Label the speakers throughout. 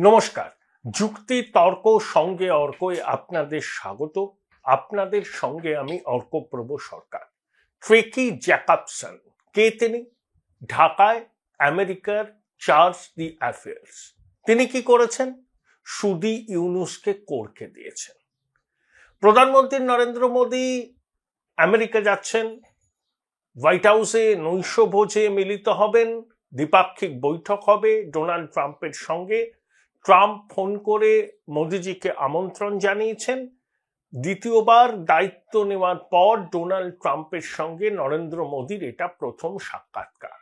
Speaker 1: নমস্কার। যুক্তি তর্ক সঙ্গে অর্কয় আপনাদের স্বাগত। আপনাদের সঙ্গে আমি অর্কপ্রভ সরকার। ট্রেকি জ্যাকবসন কে তিনি? ঢাকায় আমেরিকার চার্জ দি অ্যাফেয়ার্স। তিনি কি করেছেন? সুদি ইউনুসকে করকে দিয়েছেন। প্রধানমন্ত্রী নরেন্দ্র মোদী আমেরিকা যাচ্ছেন, হোয়াইট হাউসে নৈশভোজে মিলিত হবেন, দ্বিপাক্ষিক বৈঠক হবে ডোনাল্ড ট্রাম্পের সঙ্গে। ট্রাম্প ফোন করে মোদিজিকে আমন্ত্রণ জানিয়েছেন। দ্বিতীয়বার দায়িত্ব নেওয়ার পর ডোনাল্ড ট্রাম্পের সঙ্গে নরেন্দ্র মোদীর এটা প্রথম সাক্ষাৎকার।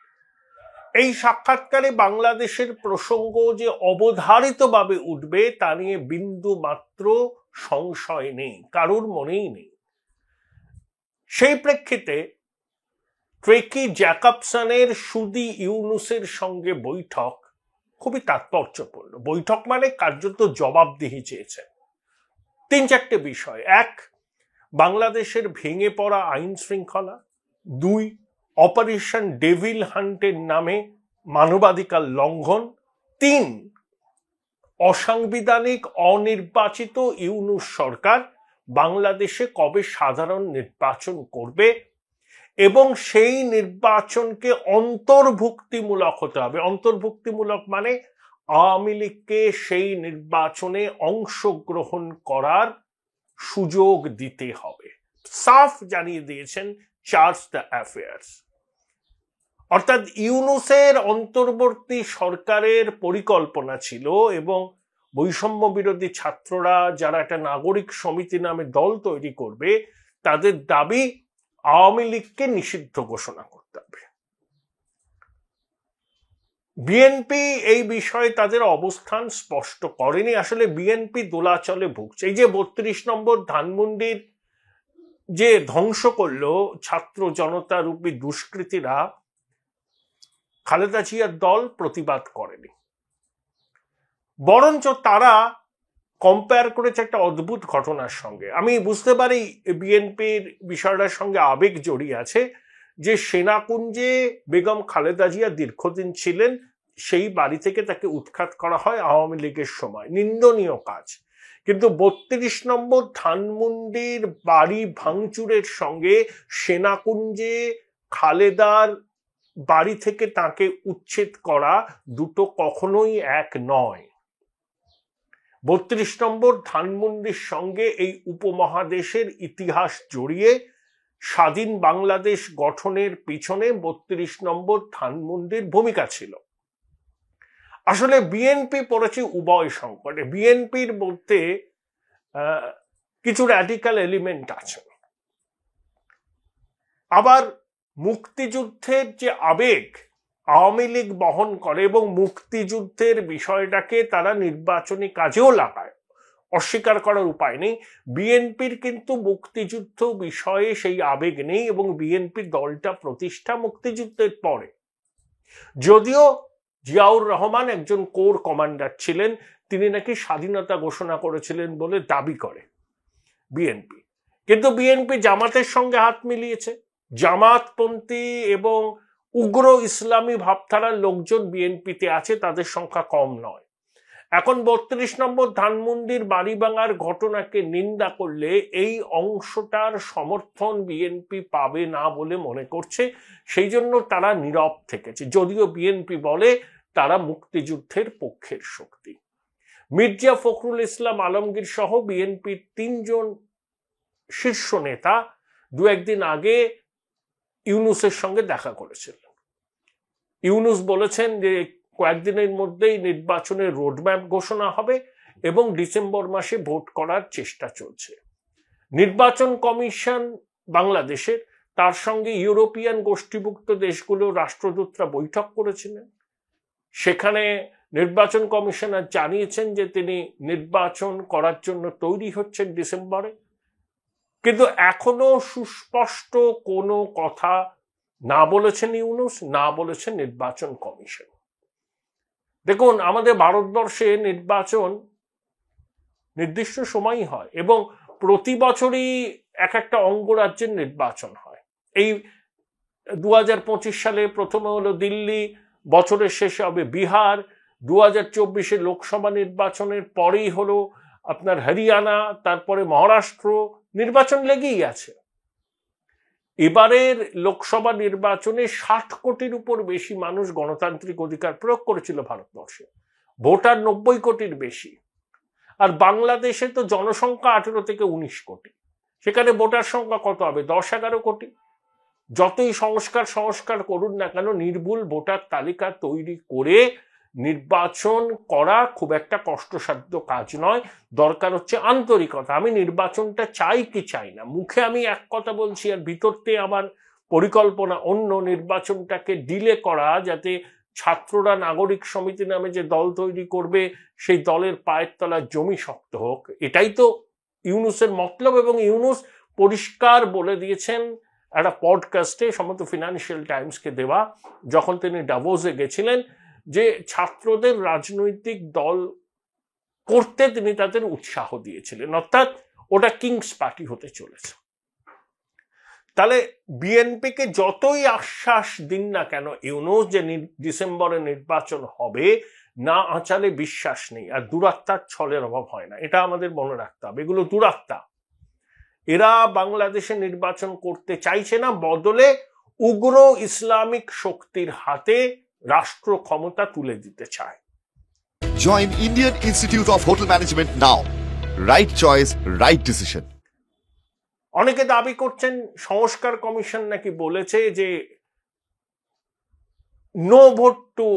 Speaker 1: এই সাক্ষাৎকারে বাংলাদেশের প্রসঙ্গ যে অবধারিতভাবে উঠবে তা নিয়ে বিন্দু মাত্র সংশয় নেই, কারোর মনেই নেই। সেই প্রেক্ষিতে ট্রেকি জ্যাকবসনের সুদি ইউনুসের সঙ্গে বৈঠক খুবই তাৎপর্যপূর্ণ। বৈঠক মানে কার্যত জবাবদিহি চেয়েছেন। 3-4টে বিষয়। 1, বাংলাদেশের ভেঙে পড়া আইন শৃঙ্খলা। 2, অপারেশন ডেভিল হান্টের নামে মানবাধিকার লঙ্ঘন। 3, অসাংবিধানিক অনির্বাচিত ইউনুস সরকার বাংলাদেশে কবে সাধারণ নির্বাচন করবে এবং সেই নির্বাচনকে অন্তর্ভুক্তিমূলক হতে হবে। অন্তর্ভুক্তিমূলক মানে আওয়ামী লীগকে সেই নির্বাচনে অংশগ্রহণ করার সুযোগ দিতে হবে। সাফ জানিয়ে দিয়েছেন চার্জ দ্য অ্যাফেয়ার্স। অর্থাৎ ইউনুসের অন্তর্বর্তী সরকারের পরিকল্পনা ছিল এবং বৈষম্য বিরোধী ছাত্ররা যারা একটা নাগরিক সমিতি নামে দল তৈরি করবে, তাদের দাবি আওয়ামী লীগকে নিষিদ্ধ ঘোষণা করতে হবে। বিএনপি এই বিষয়ে তাদের অবস্থান স্পষ্ট করেনি। আসলে বিএনপি দোলাচলে ভুগছে। এই যে 32 নম্বর ধানমন্ডির যে ধ্বংস করলো ছাত্র জনতা রূপী দুষ্কৃতীরা, খালেদা জিয়ার দল প্রতিবাদ করেনি, বরঞ্চ তারা কম্পেয়ার করেছে একটা অদ্ভুত ঘটনার সঙ্গে। আমি বুঝতে পারি বিএনপির বিষয়টার সঙ্গে আবেগ জড়িয়ে আছে, যে সেনাকুঞ্জে বেগম খালেদা জিয়া দীর্ঘদিন ছিলেন, সেই বাড়ি থেকে তাকে উৎখাত করা হয় আওয়ামী লীগের সময়। নিন্দনীয় কাজ। কিন্তু 32 নম্বর ধানমন্ডির বাড়ি ভাঙচুরের সঙ্গে সেনাকুঞ্জে খালেদার বাড়ি থেকে তাকে উচ্ছেদ করা দুটো কখনোই এক নয়। 32 নম্বর ধানমন্ডির সঙ্গে এই উপমহাদেশের ইতিহাস জড়িয়ে স্বাধীন বাংলাদেশ গঠনের পিছনে 32 নম্বর ধানমন্ডির ভূমিকা ছিল। আসলে বিএনপি পড়েছে উভয় সংকটে। বিএনপির মধ্যে কিছু র্যাডিক্যাল এলিমেন্ট আছে, আবার মুক্তিযুদ্ধের যে আবেগ আওয়ামী লীগ বহন করে এবং মুক্তিযুদ্ধের বিষয়টাকে তারা নির্বাচনী কাজেও লাগায়, অস্বীকার করার উপায় নেই। বিএনপির কিন্তু মুক্তিযুদ্ধ বিষয়ে সেই আবেগ নেই এবং বিএনপির দলটা প্রতিষ্ঠা মুক্তিযুদ্ধের পরে। যদিও জিয়াউর রহমান একজন কোর কমান্ডার ছিলেন, তিনি নাকি স্বাধীনতা ঘোষণা করেছিলেন বলে দাবি করে বিএনপি। কিন্তু বিএনপি জামাতের সঙ্গে হাত মিলিয়েছে। জামাতপন্থী এবং উগ্র ইসলামী ভাবধারার লোকজন বিএনপিতে আছে, তাদের সংখ্যা কম নয়। এখন 32 নম্বর ধানমন্ডির বাড়ি ভাঙার ঘটনাকে নিন্দা করলে এই অংশটার সমর্থন বিএনপি পাবে না বলে মনে করছে, সেই জন্য তারা নীরব থেকেছে। যদিও বিএনপি বলে তারা মুক্তিযুদ্ধের পক্ষের শক্তি। মির্জা ফখরুল ইসলাম আলমগীর সহ বিএনপির 3 জন শীর্ষ নেতা 2-1 দিন আগে ইউনুসের সঙ্গে দেখা করেছিলেন। ইউনুস বলেছেন যে কয়েকদিনের মধ্যেই নির্বাচনের রোডম্যাপ ঘোষণা হবে এবং ডিসেম্বর মাসে ভোট করার চেষ্টা চলছে। নির্বাচন কমিশন বাংলাদেশের, তার সঙ্গে ইউরোপিয়ান গোষ্ঠীভুক্ত দেশগুলোর রাষ্ট্রদূতরা বৈঠক করেছিলেন। সেখানে নির্বাচন কমিশনার জানিয়েছেন যে তিনি নির্বাচন করার জন্য তৈরি হচ্ছেন ডিসেম্বরে। কিন্তু এখনো সুস্পষ্ট কোনো কথা না বলেছেন ইউনুস, না বলেছেন নির্বাচন কমিশন। দেখুন, আমাদের ভারতবর্ষে নির্বাচন নির্দিষ্ট সময়ই হয় এবং প্রতি বছরই এক একটা অঙ্গরাজ্যের নির্বাচন হয়। এই 2025 সালে প্রথমে হলো দিল্লি, বছরের শেষে হবে বিহার, 2024 লোকসভা নির্বাচনের পরেই হলো আপনার হরিয়ানা, তারপরে মহারাষ্ট্র, নির্বাচন লেগেই আছে। এবারের লোকসভা নির্বাচনে 60 কোটির উপর বেশি মানুষ গণতান্ত্রিক অধিকার প্রয়োগ করেছিল ভারতবর্ষে, ভোটার 90 কোটির বেশি। আর বাংলাদেশে তো জনসংখ্যা 18 থেকে 19 কোটি, সেখানে ভোটার সংখ্যা কত হবে? 10-11 কোটি। যতই সংস্কার করুন না কেন, নির্ভুল ভোটার তালিকা তৈরি করে নির্বাচন করা খুব একটা কষ্টসাধ্য কাজ নয়। দরকার হচ্ছে আন্তরিকতা। আমি নির্বাচনটা চাই কি চাই না, মুখে আমি এক কথা বলছি আর ভিতরতে আমার পরিকল্পনা অন্য। নির্বাচনটাকে ডিলে করা, যাতে ছাত্ররা নাগরিক সমিতি নামে যে দল তৈরি করবে সেই দলের পায়ের তলার জমি শক্ত হোক, এটাই তো ইউনূসের মতলব। এবং ইউনূস পরিষ্কার বলে দিয়েছেন একটা পডকাস্টে, সম্ভবত ফিনান্সিয়াল টাইমসকে দেওয়া, যখন তিনি ডাভোসে গেছিলেন, যে ছাত্রদের রাজনৈতিক দল করতে তিনি তাদের উৎসাহ দিয়েছিলেন, অর্থাৎ ওটা কিংস পার্টি হতে চলেছে। তাহলে বিএনপিকে যতই আশ্বাস দিন না কেন ইউনূস যে ডিসেম্বরে নির্বাচন হবে, না আঁচালে বিশ্বাস নেই। আর দুরাত্মার ছলের অভাব হয় না, এটা আমাদের মনে রাখতে হবে। এগুলো দুরাত্মা। এরা বাংলাদেশে নির্বাচন করতে চাইছে না, বদলে উগ্র ইসলামিক শক্তির হাতে রাষ্ট্র ক্ষমতা তুলে দিতে চায়।
Speaker 2: Join Indian Institute of Hotel Management now. Right choice, right decision.
Speaker 1: অনেকে দাবি করছেন সংস্কার কমিশন নাকি বলেছে যে নো ভোট টু,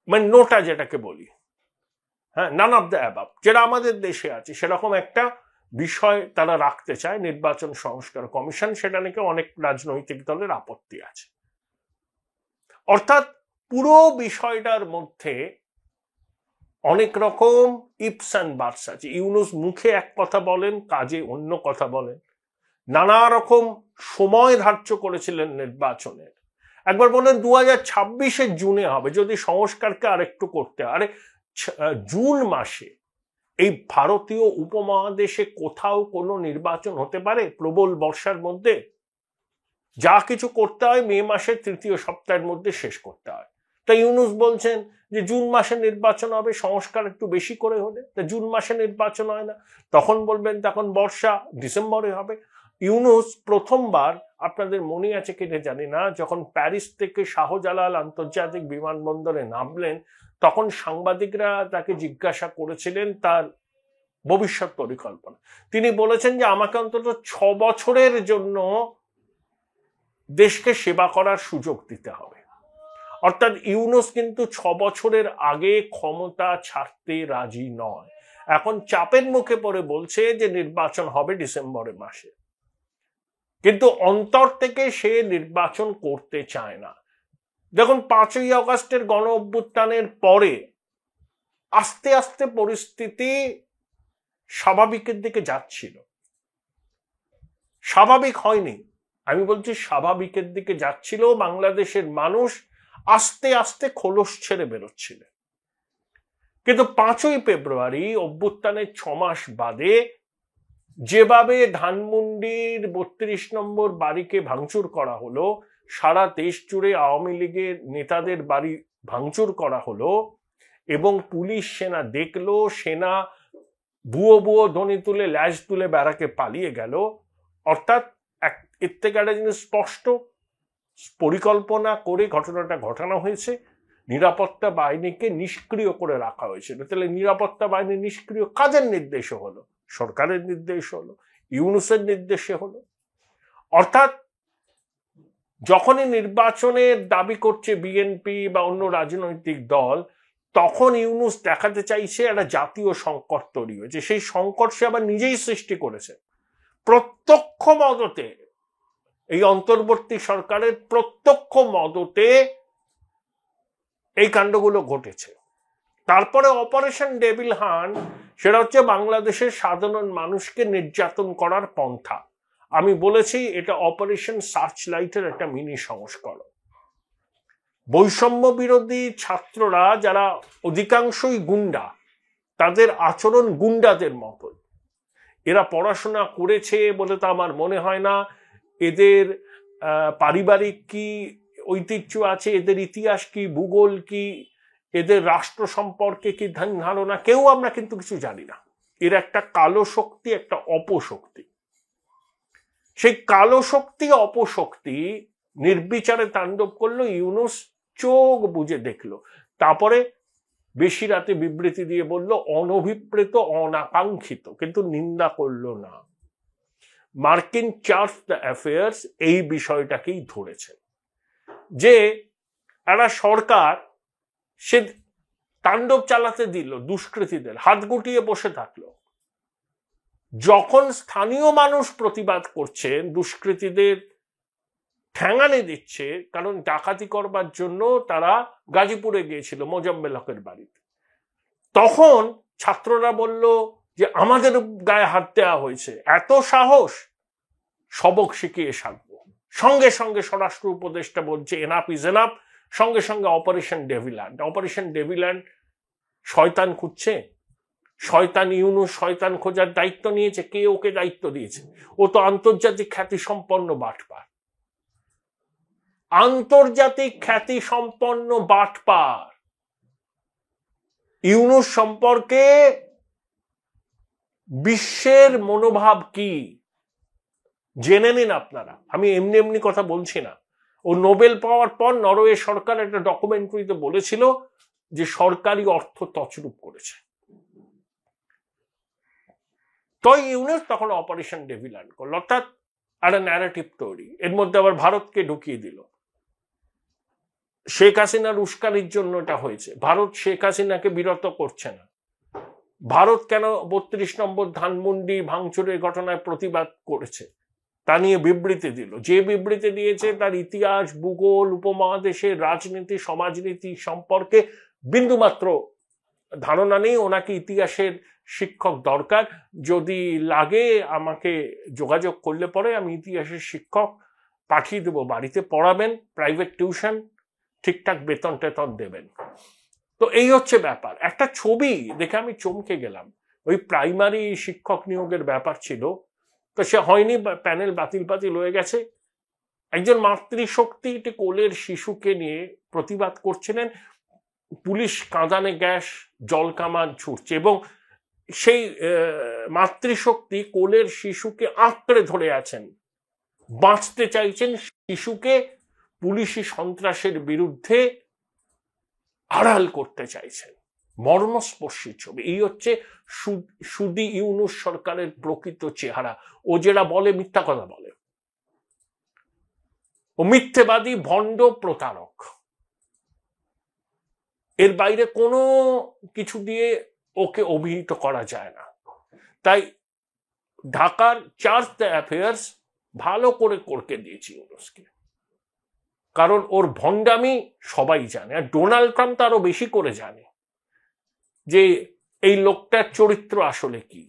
Speaker 1: মানে নোটা যেটাকে বলি, হ্যাঁ, নান অফ দ্য অ্যাবাভ, যেটা আমাদের দেশে আছে, সেরকম একটা বিষয় তারা রাখতে চায় নির্বাচন সংস্কার কমিশন। সেটা নাকি অনেক রাজনৈতিক দলের আপত্তি আছে। অর্থাৎ পুরো বিষয়টার মধ্যে অনেক রকম ইপস অ্যান্ড বাটস আছে। ইউনূস মুখে এক কথা বলেন, কাজে অন্য কথা বলেন। নানা রকম সময় ধার্য করেছিলেন নির্বাচনের। একবার বলেন 2026 জুনে হবে, যদি সংস্কারকে আরেকটু করতে। আরে জুন মাসে এই ভারতীয় উপমহাদেশে কোথাও কোনো নির্বাচন হতে পারে প্রবল বর্ষার মধ্যে? যা কিছু করতে হয় মে মাসের 3য় সপ্তাহের মধ্যে শেষ করতে হয়। তাই ইউনূস বলছেন যে জুন মাসে নির্বাচন হবে, সংস্কার একটু বেশি করে হলে। তা জুন মাসে নির্বাচন হয় না, তখন বলবেন তখন বর্ষা, ডিসেম্বরে হবে। ইউনূস প্রথমবার, আপনাদের মনে আছে কিনা জানি না, যখন প্যারিস থেকে শাহজালাল আন্তর্জাতিক বিমানবন্দরে নামলেন, তখন সাংবাদিকরা তাকে জিজ্ঞাসা করেছিলেন তার ভবিষ্যৎ পরিকল্পনা। তিনি বলেছেন যে আমাকে অন্তত 6 বছরের জন্য দেশকে সেবা করার সুযোগ দিতে হবে। অর্থাৎ ইউনূস কিন্তু 6 বছরের আগে ক্ষমতা ছাড়তে রাজি নয়। এখন চাপের মুখে পড়ে বলছে যে নির্বাচন হবে ডিসেম্বরের মাসে, কিন্তু অন্তর থেকে সে নির্বাচন করতে চায় না। দেখুন, 5ই আগস্টের গণ অভ্যুত্থানের পরে আস্তে আস্তে পরিস্থিতি স্বাভাবিকের দিকে যাচ্ছিল। স্বাভাবিক হয়নি, আমি বলছি স্বাভাবিকের দিকে যাচ্ছিল। বাংলাদেশের মানুষ আস্তে আস্তে খোলস ছেড়ে বেরোচ্ছিল। কিন্তু 5ই ফেব্রুয়ারি অভ্যুত্থানের 6 মাস বাদে যেভাবে ধানমন্ডির 32 নম্বর বাড়িকে ভাঙচুর করা হলো, সারা দেশ জুড়ে আওয়ামী লীগের নেতাদের বাড়ি ভাঙচুর করা হলো, এবং পুলিশ সেনা দেখলো, সেনা বুয়ো বুয়ো ধ্বনি তুলে ল্যাজ তুলে ব্যারাকে পালিয়ে গেল। অর্থাৎ এর থেকে একটা জিনিস স্পষ্ট, পরিকল্পনা করে ঘটনাটা ঘটানো হয়েছে। নিরাপত্তা বাহিনীকে নিষ্ক্রিয় করে রাখা হয়েছিল। তাহলে নিরাপত্তা বাহিনী নিষ্ক্রিয় কাদের নির্দেশে হলো? সরকারের নির্দেশ হলো, ইউনূসের নির্দেশে হলো। অর্থাৎ যখনই নির্বাচনের দাবি করছে বিএনপি বা অন্য রাজনৈতিক দল, তখন ইউনূস দেখাতে চাইছে একটা জাতীয় সংকট তৈরি হয়েছে। সেই সংকট সে আবার নিজেই সৃষ্টি করেছে প্রত্যক্ষ মদতে। এই অন্তর্বর্তী সরকারের প্রত্যক্ষ মদতে এই কাণ্ডগুলো ঘটেছে। তারপরে অপারেশন ডেভিল হান্ট, সেটা হচ্ছে বাংলাদেশের সাধারণ মানুষকে নির্যাতন করার পন্থা। আমি বলেছি এটা অপারেশন সার্চলাইটের একটা মিনি সংস্করণ। বৈষম্য বিরোধী ছাত্ররা, যারা অধিকাংশই গুন্ডা, তাদের আচরণ গুন্ডাদের মতো। এরা পড়াশোনা করেছে বলে তো আমার মনে হয় না। এদের পারিবারিক কি ঐতিহ্য আছে, এদের ইতিহাস কি, ভূগোল কি, এদের রাষ্ট্র সম্পর্কে কি ধারণা, কেউ আমরা কিন্তু কিছু জানি না। এর একটা কালো শক্তি, একটা অপশক্তি। সেই কালো শক্তি অপশক্তি নির্বিচারে তাণ্ডব করলো। ইউনূস চোখ বুজে দেখলো, তারপরে বেশি রাতে বিবৃতি দিয়ে বলল অনভিপ্রেত, অনাকাঙ্ক্ষিত, কিন্তু নিন্দা করলো না। মার্কিন চার্জ দ্য অ্যাফেয়ার্স এই বিষয়টাকেই ধরেছেন যে একটা সরকার সে তাণ্ডব চালাতে দিল, দুষ্কৃতীদের হাত গুটিয়ে বসে থাকলো। যখন স্থানীয় মানুষ প্রতিবাদ করছেন, দুষ্কৃতীদের ঠ্যাঙানি দিচ্ছে, কারণ ডাকাতি করবার জন্য তারা গাজীপুরে গিয়েছিল মোজাম্মেল হকের বাড়িতে, তখন ছাত্ররা বলল যে আমাদের গায়ে হাত দেওয়া হয়েছে, এত সাহস, সবক শিখিয়ে সারবো। সঙ্গে সঙ্গে স্বরাষ্ট্র উপদেষ্টা বলছে এনাফ ইজ এনাফ, সঙ্গে সঙ্গে অপারেশন ডেভিল্যান্ড। অপারেশন ডেভিল্যান্ড শয়তান খুঁজছে, শয়তান ইউনূস শয়তান খোঁজার দায়িত্ব নিয়েছে। কে ওকে দায়িত্ব দিয়েছে? ও তো আন্তর্জাতিক খ্যাতি সম্পন্ন বাটপার, আন্তর্জাতিক খ্যাতি সম্পন্ন বাটপার। ইউনূস সম্পর্কে বিশ্বের মনোভাব কি জেনে নিন আপনারা। আমি এমনি এমনি কথা বলছি না। ও নোবেল পাওয়ার পর নরওয়ে সরকার একটা ডকুমেন্টারিতে বলেছিল যে সরকারি অর্থ তছরূপ করেছে। তো ইউনূস তখন অপারেশন ডেভিল্যান্ড করলো, অর্থাৎ একটা ন্যারেটিভ তৈরি। এর মধ্যে আবার ভারতকে ঢুকিয়ে দিল। শেখ হাসিনার উস্কানির জন্য এটা হয়েছে। ভারত শেখ হাসিনাকে বিরত করছে না। ভারত কেন ৩২ নম্বর ধানমন্ডি ভাঙচুরের ঘটনায় প্রতিবাদ করেছে তা নিয়ে বিবৃতি দিল। যে বিবৃতি দিয়েছে তার ইতিহাস, ভূগোল, উপমহাদেশের রাজনীতি, সমাজনীতি সম্পর্কে বিন্দুমাত্র ধারণা নেই। ওনাকে ইতিহাসের শিক্ষক দরকার। যদি লাগে আমাকে যোগাযোগ করলে পরে আমি ইতিহাসের শিক্ষক পাঠিয়ে দেবো, বাড়িতে পড়াবেন, প্রাইভেট টিউশন, ঠিকঠাক বেতন টেতন দেবেন। তো এই হচ্ছে ব্যাপার। একটা ছবি দেখে আমি চমকে গেলাম। ওই প্রাইমারি শিক্ষক নিয়োগের ব্যাপার ছিল, তো সে হয়নি, প্যানেল বাতিল হয়ে গেছে। একজন মাতৃশক্তি একটি কোলের শিশুকে নিয়ে প্রতিবাদ করছিলেন, পুলিশ কাঁদানে গ্যাস, জল কামান ছুটছে, এবং সেই মাতৃশক্তি কোলের শিশুকে আঁকড়ে ধরে আছেন, বাঁচতে চাইছেন, শিশুকে পুলিশি সন্ত্রাসের বিরুদ্ধে আড়াল করতে চাইছেন। মর্মস্পর্শী ছবি। এই হচ্ছে সুদি ইউনূস সরকারের প্রকৃত চেহারা। ও যেটা বলে মিথ্যা কথা বলে, ও মিথ্যেবাদী, ভণ্ড, প্রতারক। এর বাইরে কোনো কিছু দিয়ে ওকে অভিহিত করা যায় না। তাই ঢাকার চার্জ দ্য অ্যাফেয়ার্স ভালো করে করকে দিয়েছি ইউনূসকে, কারণ ওর ভণ্ডামি সবাই জানে। আর ডোনাল্ড ট্রাম্প তো আরো বেশি করে জানে যে এই লোকটার চরিত্র আসলে কি।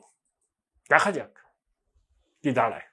Speaker 1: দেখা যাক কি দাঁড়ায়।